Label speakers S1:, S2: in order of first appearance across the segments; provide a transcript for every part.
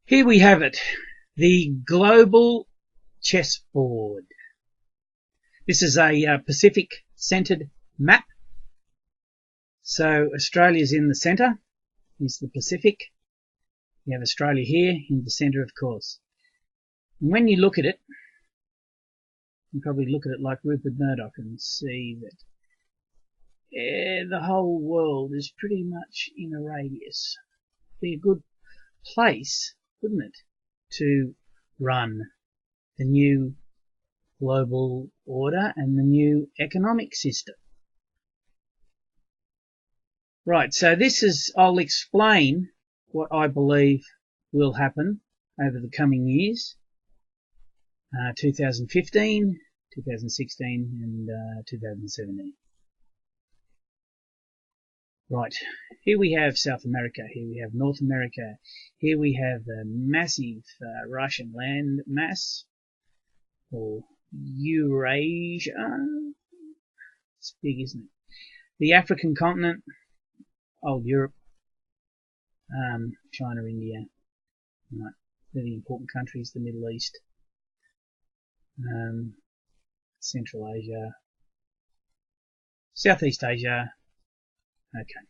S1: Here we have it, the global chessboard. This is a Pacific-centered map. So Australia's in the center. Here's the Pacific. You have Australia here in the center, of course. And when you look at it, you can probably look at it like Rupert Murdoch and see that the whole world is pretty much in a radius. Be a good place, wouldn't it, to run the new global order and the new economic system. Right, so I'll explain what I believe will happen over the coming years, 2015, 2016 and 2017. Right, here we have South America, here we have North America, here we have the massive Russian land mass, or Eurasia. It's big, isn't it? The African continent, old Europe, China, India, right, they're the important countries, the Middle East, Central Asia, Southeast Asia. Okay.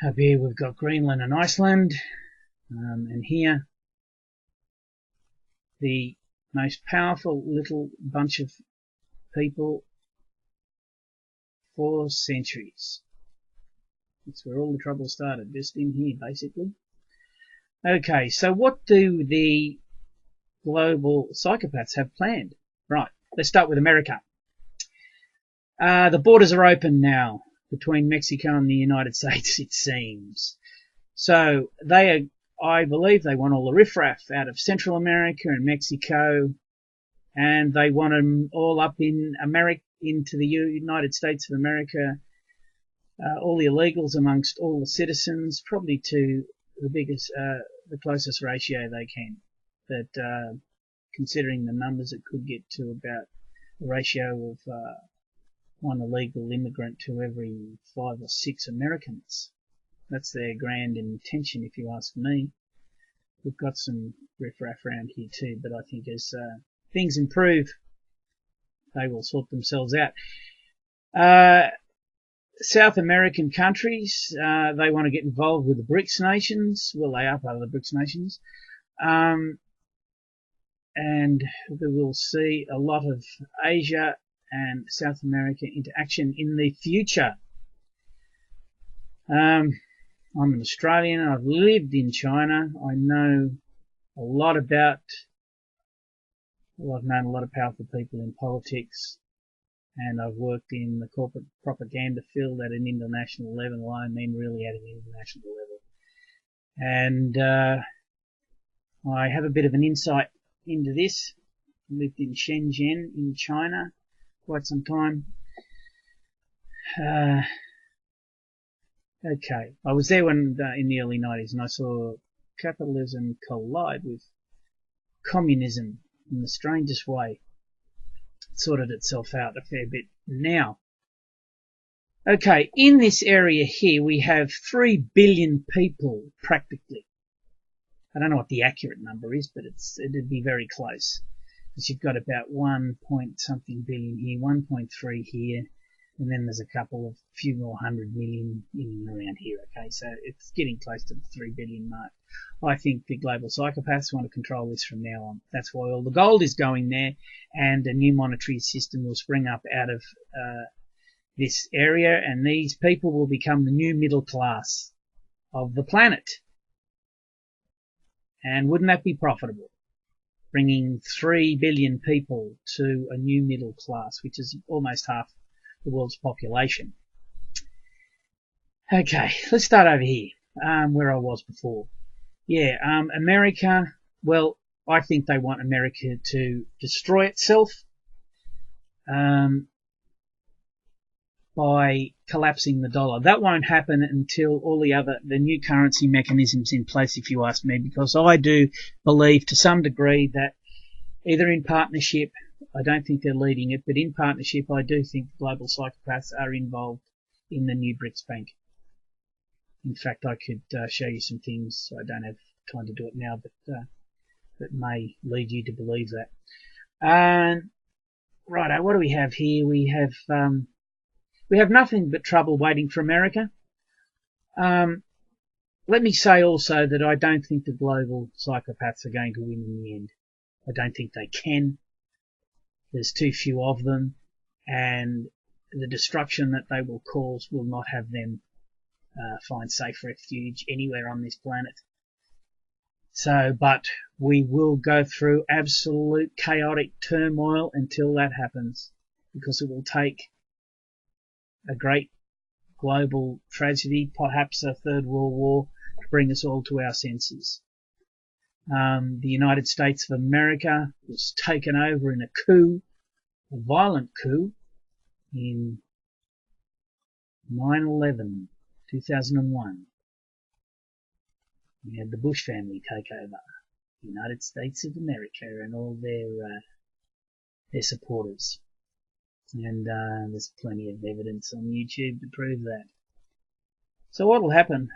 S1: Up here we've got Greenland and Iceland, and here the most powerful little bunch of people for centuries. That's where all the trouble started, just in here basically. Okay, so what do the global psychopaths have planned? Right, let's start with America. The borders are open now between Mexico and the United States, it seems. So I believe they want all the riffraff out of Central America and Mexico, and they want them all up in America, into the United States of America, all the illegals amongst all the citizens, probably to the closest ratio they can. But considering the numbers, it could get to about a ratio of one illegal immigrant to every 5 or 6 Americans. That's their grand intention, if you ask me. We've got some riffraff around here too, but I think as things improve, they will sort themselves out. South American countries, they want to get involved with the BRICS nations. Well, they are part of the BRICS nations. And we will see a lot of Asia and South America into action in the future. I'm an Australian. I've lived in China. I know a lot about, well, I've known a lot of powerful people in politics, and I've worked in the corporate propaganda field at an international level. I mean really at an international level. And I have a bit of an insight into this. I lived in Shenzhen in China quite some time. Okay, I was there when in the early 90s, and I saw capitalism collide with communism in the strangest way. It sorted itself out a fair bit now. Okay, in this area here we have 3 billion people practically. I don't know what the accurate number is, but it'd be very close. Because you've got about 1 point something billion here, 1.3 here, and then there's a few more 100 million in and around here. Okay, so it's getting close to the 3 billion mark. I think the global psychopaths want to control this from now on. That's why all the gold is going there, and a new monetary system will spring up out of this area, and these people will become the new middle class of the planet. And wouldn't that be profitable? Bringing 3 billion people to a new middle class, which is almost half the world's population. Okay, let's start over here, where I was before. Yeah, America, well, I think they want America to destroy itself by collapsing the dollar. That won't happen until all the new currency mechanisms in place, if you ask me, because I do believe to some degree that either in partnership, I don't think they're leading it, but in partnership, I do think global psychopaths are involved in the new BRICS Bank. In fact, I could show you some things. I don't have time to do it now, but that may lead you to believe that. And righto, what do we have here? We have nothing but trouble waiting for America. Let me say also that I don't think the global psychopaths are going to win in the end. I don't think they can. There's too few of them, and the destruction that they will cause will not have them find safe refuge anywhere on this planet. So, but we will go through absolute chaotic turmoil until that happens, because it will take a great global tragedy, perhaps a third world war, to bring us all to our senses. The United States of America was taken over in a coup, a violent coup, in 9/11, 2001. We had the Bush family take over the United States of America and all their supporters. And there's plenty of evidence on YouTube to prove that. So what will happen?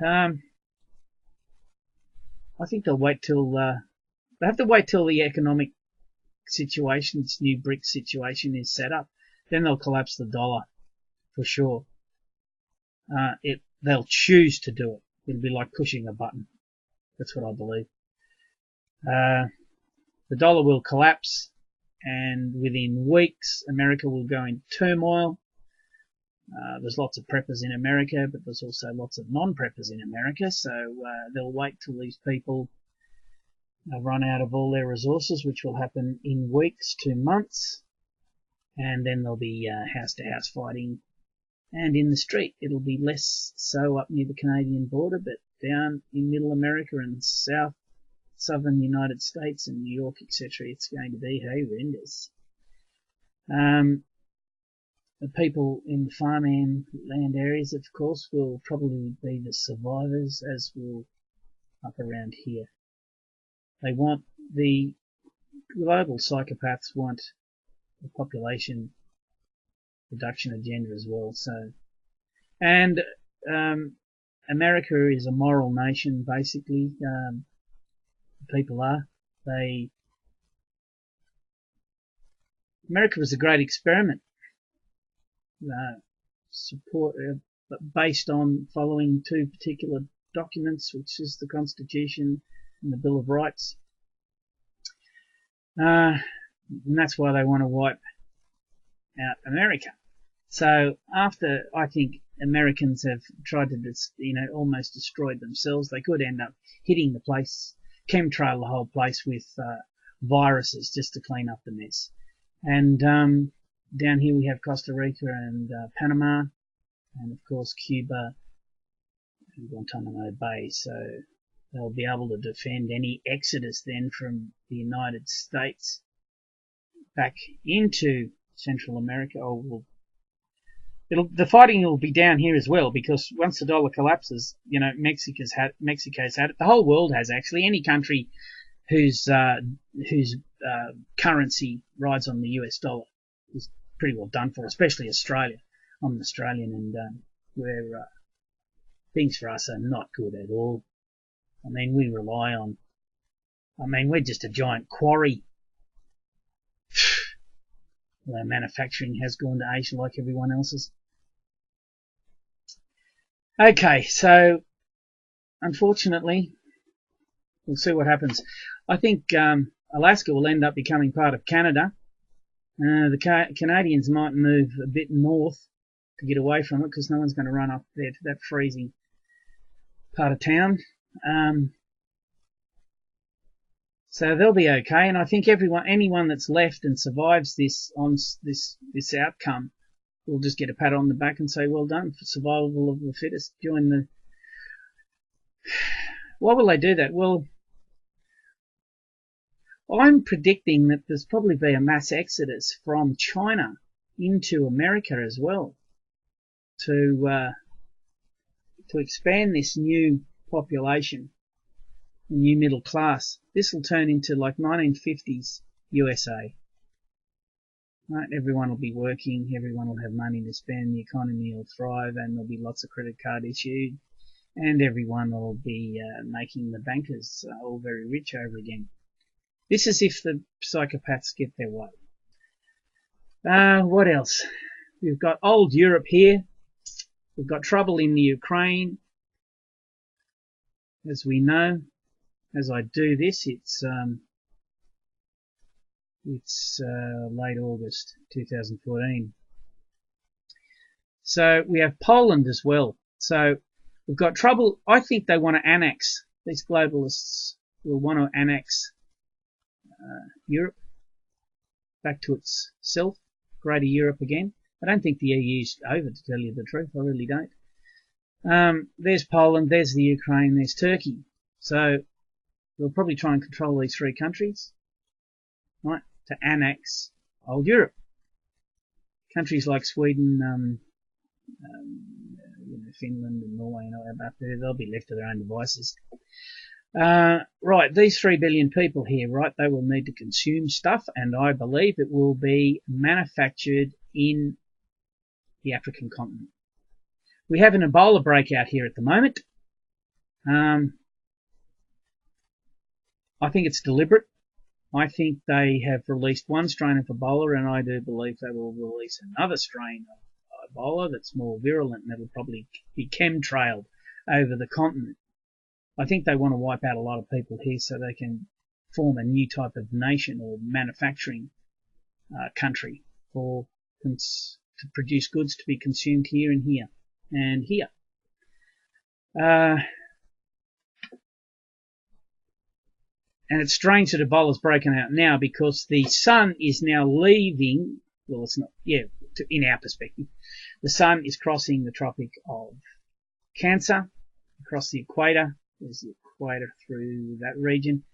S1: I think they'll wait till they have to wait till the economic situation, this new BRICS situation, is set up. Then they'll collapse the dollar for sure. They'll choose to do it. It'll be like pushing a button. That's what I believe. The dollar will collapse, and within weeks, America will go into turmoil. There's lots of preppers in America, but there's also lots of non-preppers in America, so they'll wait till these people run out of all their resources, which will happen in weeks to months, and then there'll be house-to-house fighting, and in the street. It'll be less so up near the Canadian border, but down in Middle America and southern United States and New York, etc., it's going to be horrendous. The people in the farmland areas, of course, will probably be the survivors, as will up around here. They want the global psychopaths want a population reduction agenda as well. So, and America is a moral nation, basically. People are. America was a great experiment. Based on following two particular documents, which is the Constitution and the Bill of Rights. And that's why they want to wipe out America. So after, I think, Americans have tried to, almost destroyed themselves, they could end up hitting the place, chemtrail the whole place with viruses just to clean up the mess. And down here we have Costa Rica and Panama, and of course Cuba and Guantanamo Bay. So they'll be able to defend any exodus then from the United States back into Central America. The fighting will be down here as well, because once the dollar collapses, Mexico's had it. The whole world has, actually. Any country whose currency rides on the US dollar is pretty well done for, especially Australia. I'm an Australian, and things for us are not good at all. I mean, we're just a giant quarry. Well, our manufacturing has gone to Asia like everyone else's. Okay, so unfortunately, we'll see what happens. I think Alaska will end up becoming part of Canada. The Canadians might move a bit north to get away from it, because no one's going to run up there to that freezing part of town. So they'll be okay, and I think anyone that's left and survives this outcome will just get a pat on the back and say, well done, for survival of the fittest. Why will they do that? Well, I'm predicting that there's probably be a mass exodus from China into America as well to expand this new population, the new middle class. This will turn into like 1950s USA. Right? Everyone will be working, everyone will have money to spend, the economy will thrive, and there'll be lots of credit card issued, and everyone will be making the bankers all very rich over again. This is if the psychopaths get their way. What else? We've got old Europe here. We've got trouble in the Ukraine. As we know, as I do this, it's late August 2014. So we have Poland as well. So we've got trouble. I think they want to annex, these globalists will want to annex Europe back to itself, Greater Europe again. I don't think the EU's over, to tell you the truth. I really don't. There's Poland, there's the Ukraine, there's Turkey. So they'll probably try and control these three countries, right, to annex old Europe. Countries like Sweden, Finland and Norway and all that, they'll be left to their own devices. Right, these 3 billion people here, right, they will need to consume stuff, and I believe it will be manufactured in the African continent. We have an Ebola breakout here at the moment. I think it's deliberate. I think they have released one strain of Ebola, and I do believe they will release another strain of Ebola that's more virulent, and it'll probably be chemtrailed over the continent. I think they want to wipe out a lot of people here so they can form a new type of nation or manufacturing country to produce goods to be consumed here and here and here. And it's strange that Ebola's broken out now because the sun is now leaving, well, it's not, in our perspective, the sun is crossing the Tropic of Cancer, across the equator. There's the equator through that region,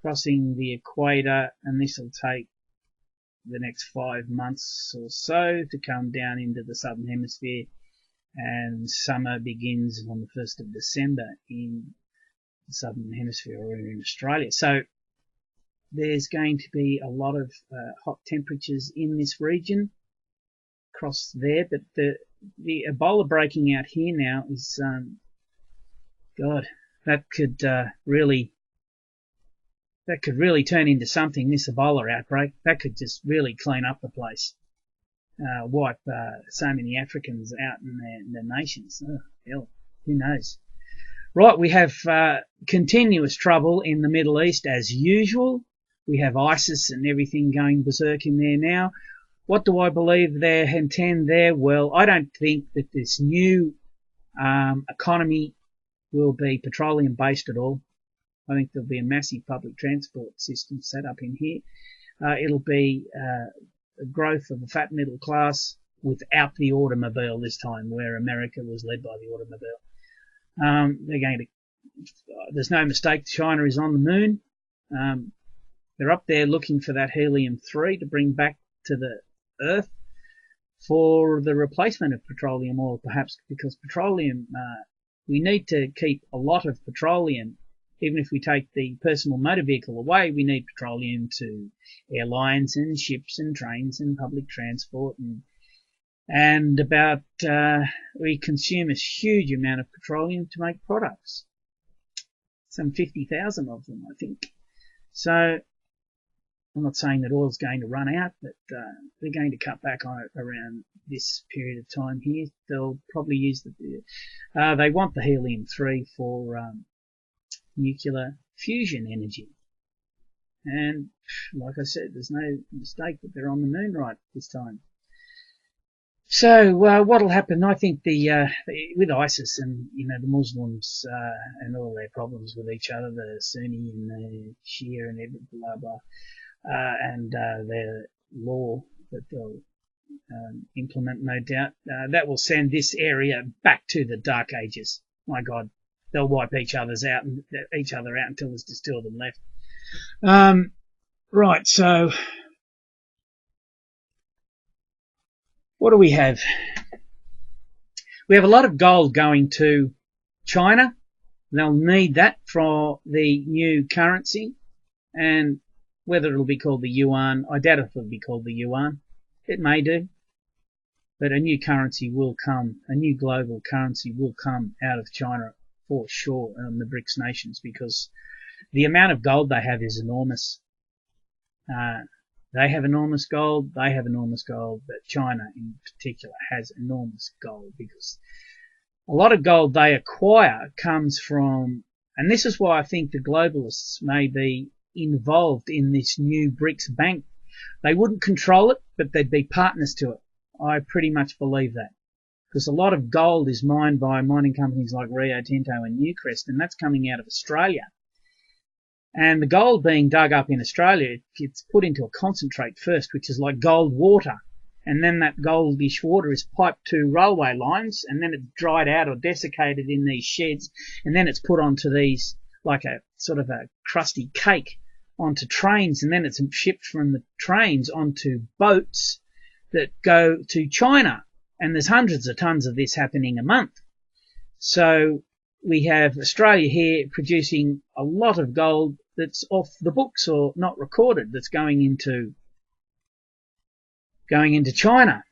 S1: crossing the equator, and this will take the next 5 months or so to come down into the southern hemisphere, and summer begins on the 1st of December in the southern hemisphere or in Australia. So there's going to be a lot of hot temperatures in this region across there, but the Ebola breaking out here now is God, that could really turn into something, this Ebola outbreak. That could just really clean up the place, wipe so many Africans out in their nations. Oh, hell, who knows? Right, we have continuous trouble in the Middle East as usual. We have ISIS and everything going berserk in there now. What do I believe they intend there? Well, I don't think that this new economy will be petroleum based at all. I think there'll be a massive public transport system set up in here. It'll be a growth of the fat middle class without the automobile this time, where America was led by the automobile. There's no mistake, China is on the moon. They're up there looking for that helium-3 to bring back to the Earth for the replacement of petroleum oil, perhaps, because petroleum, we need to keep a lot of petroleum. Even if we take the personal motor vehicle away, we need petroleum to airlines and ships and trains and public transport, and we consume a huge amount of petroleum to make products. Some 50,000 of them, I think. So I'm not saying that oil's going to run out, but they're going to cut back on it around this period of time here. They'll probably use they want the helium-3 for nuclear fusion energy. And like I said, there's no mistake that they're on the moon right this time. So what'll happen? I think with ISIS and the Muslims and all their problems with each other, the Sunni and the Shia and everything, blah blah, and their law that they'll implement, no doubt, that will send this area back to the Dark Ages. My God, they'll wipe each other out until there's just two of them left. Right, so what do we have? We have a lot of gold going to China. They'll need that for the new currency, and whether it'll be called the yuan, I doubt if it'll be called the yuan. It may do, but a new currency will come, a new global currency will come out of China for sure, the BRICS nations, because the amount of gold they have is enormous. They have enormous gold, but China in particular has enormous gold, because a lot of gold they acquire comes from, and this is why I think the globalists may be involved in this new BRICS bank. They wouldn't control it, but they'd be partners to it. I pretty much believe that, because a lot of gold is mined by mining companies like Rio Tinto and Newcrest, and that's coming out of Australia. And the gold being dug up in Australia, it's put into a concentrate first, which is like gold water. And then that goldish water is piped to railway lines, and then it's dried out or desiccated in these sheds, and then it's put onto these, like a sort of a crusty cake, onto trains, and then it's shipped from the trains onto boats that go to China. And there's hundreds of tons of this happening a month. So we have Australia here producing a lot of gold that's off the books or not recorded, that's going into China.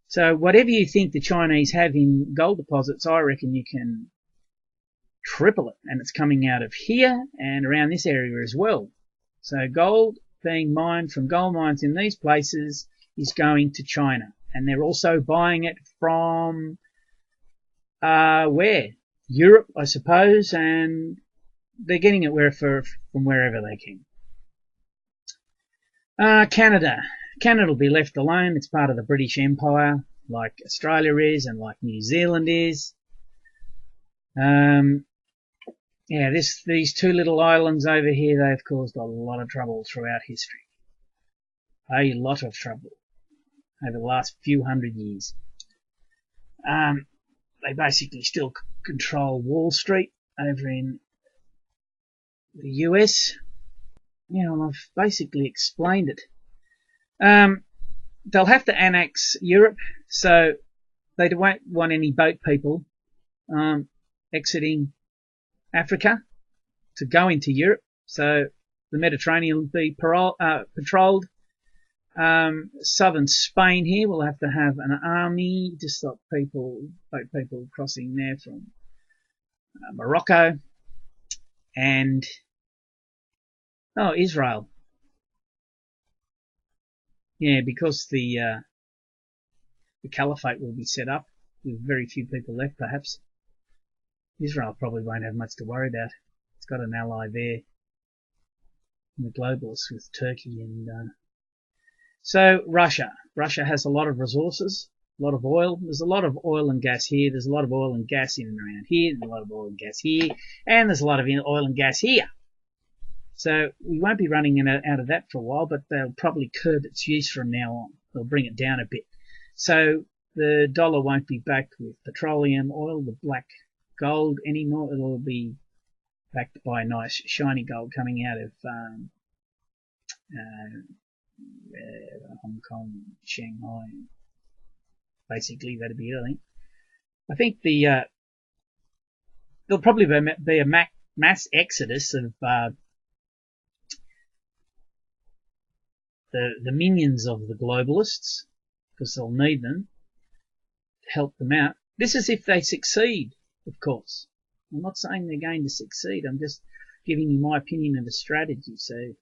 S1: So whatever you think the Chinese have in gold deposits, I reckon you can triple it, and it's coming out of here and around this area as well. So gold being mined from gold mines in these places is going to China, and they're also buying it from where? Europe, I suppose, and they're getting it from wherever they can. Canada will be left alone. It's part of the British Empire, like Australia is and like New Zealand is. Yeah, these two little islands over here, they've caused a lot of trouble throughout history. A lot of trouble over the last few hundred years. They basically still control Wall Street over in the US. Yeah, well, I've basically explained it. They'll have to annex Europe, so they won't want any boat people exiting Africa to go into Europe. So the Mediterranean will be patrolled. Southern Spain here will have to have an army to stop boat people crossing there from Morocco. And Israel. Yeah, because the caliphate will be set up with very few people left, perhaps. Israel probably won't have much to worry about. It's got an ally there in the globalists with Turkey and so Russia has a lot of resources, a lot of oil. There's a lot of oil and gas here. There's a lot of oil and gas in and around here. There's a lot of oil and gas here, and there's a lot of oil and gas here. So we won't be running out of that for a while, but they'll probably curb its use from now on. They'll bring it down a bit. So the dollar won't be backed with petroleum oil, the black gold anymore. It'll be backed by nice shiny gold coming out of Hong Kong, Shanghai. Basically, that'd be it, I think. I think there'll probably be a mass exodus of the minions of the globalists, because they'll need them to help them out. This is if they succeed, of course. I'm not saying they're going to succeed. I'm just giving you my opinion of the strategy, so you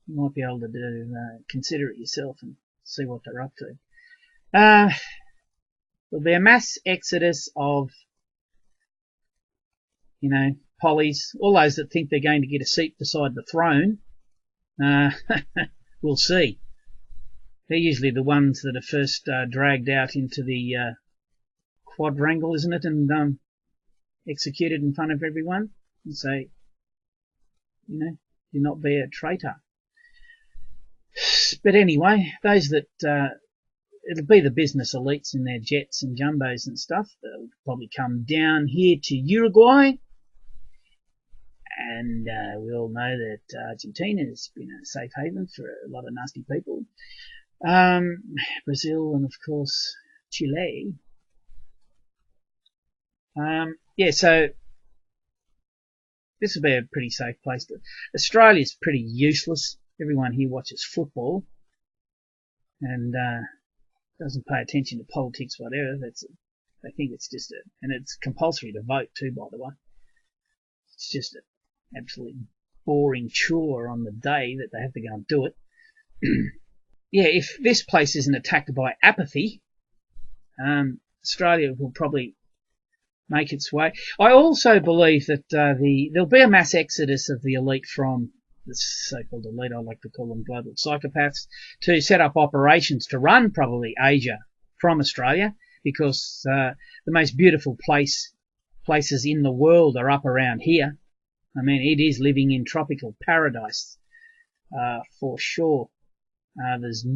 S1: might be able to consider it yourself and see what they're up to. There'll be a mass exodus of, pollies, all those that think they're going to get a seat beside the throne. We'll see. They're usually the ones that are first dragged out into the quadrangle, isn't it, and executed in front of everyone and say, do not be a traitor. But anyway, those that it'll be the business elites in their jets and jumbos and stuff. They'll probably come down here to Uruguay. And we all know that Argentina has been a safe haven for a lot of nasty people. Brazil and, of course, Chile. So this will be a pretty safe place. Australia's pretty useless. Everyone here watches football and doesn't pay attention to politics, whatever. They think it's just and it's compulsory to vote too, by the way. It's just an absolutely boring chore on the day that they have to go and do it. Yeah, if this place isn't attacked by apathy, Australia will probably make its way. I also believe that there'll be a mass exodus of the elite from the so-called elite, I like to call them global psychopaths, to set up operations to run probably Asia from Australia, because the most beautiful places in the world are up around here. I mean, it is living in tropical paradise for sure. There's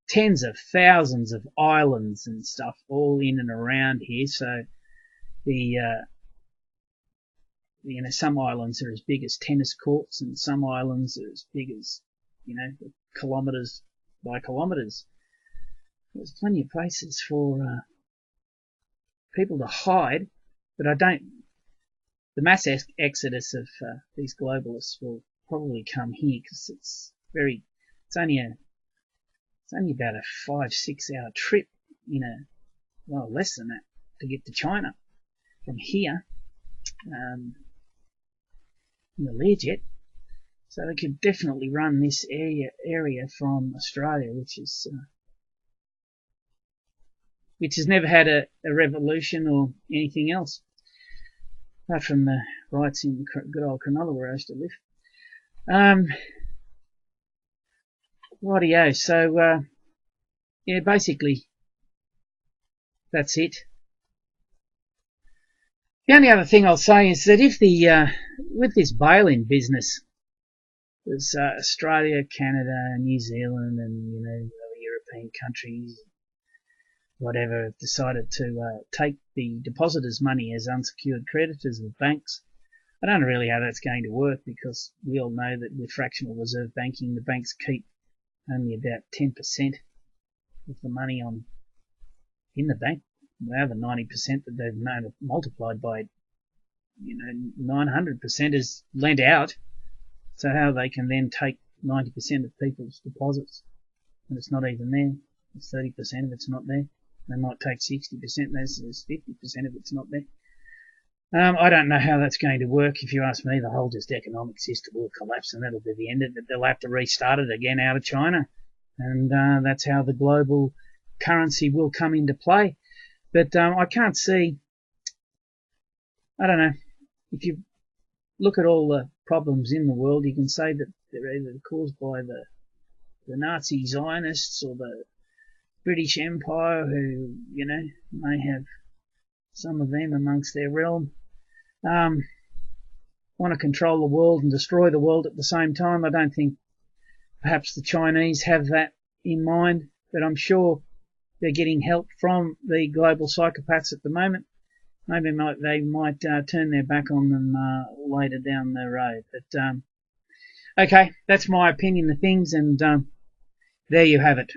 S1: tens of thousands of islands and stuff all in and around here, so some islands are as big as tennis courts, and some islands are as big as, kilometres by kilometres. There's plenty of places for people to hide, but the mass exodus of these globalists will probably come here, because it's only about a 5-6 hour trip, less than that, to get to China from here in the Learjet. So they could definitely run this area from Australia, which has never had a revolution or anything else, apart from the riots in good old Cronulla where I used to live. Rightio, so basically that's it. The only other thing I'll say is that if with this bail-in business, there's Australia, Canada, New Zealand, and other European countries, whatever, have decided to take the depositors' money as unsecured creditors of banks. I don't know really how that's going to work, because we all know that with fractional reserve banking, the banks keep only about 10% of the money in the bank. The other 90% that they've multiplied by 900% is lent out. So how they can then take 90% of people's deposits when it's not even there? It's 30% if it's not there. They might take 60%, there's 50% if it's not there. I don't know how that's going to work. If you ask me, the whole just economic system will collapse, and that'll be the end of it. They'll have to restart it again out of China, and that's how the global currency will come into play. But I can't see, I don't know, if you look at all the problems in the world, you can say that they're either caused by the Nazi Zionists or the British Empire, who, may have some of them amongst their realm, want to control the world and destroy the world at the same time. I don't think perhaps the Chinese have that in mind, but I'm sure they're getting help from the global psychopaths at the moment. Maybe they might turn their back on them later down the road. But okay, that's my opinion of things, and there you have it.